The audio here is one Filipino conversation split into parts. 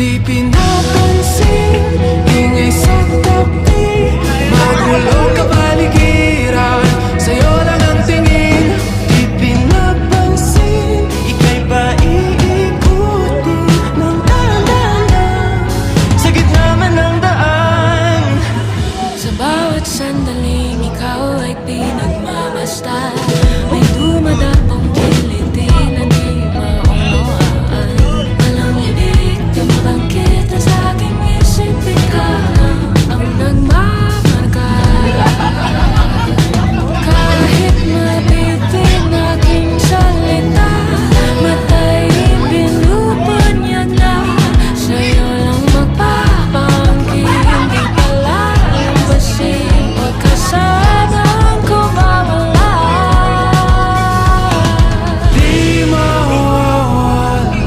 Di pinapansin, ingay sa tabi, magulong kapaligiran, sa'yo lang ang tingin. Di pinapansin, ika'y ba iikutin ng dahan-dahan sa gitna man ng daan? Sa bawat sandaling ikaw ay pinagmamasdan, may dumadapong kiliti na di maunawaan. Walang ibig, dumabangkit na sa aking isip, ikaw ang nagmamarka. Kahit mabitin aking salita, matay binubunyag na, sa'yo lang magpapangkin. Di pala lambasin, pagkasanang ko mawala. Di mawawala.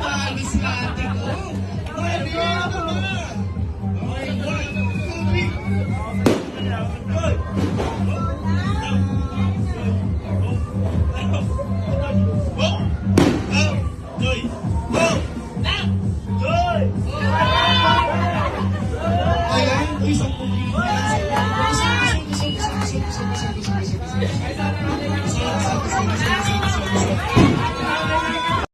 Alis natin.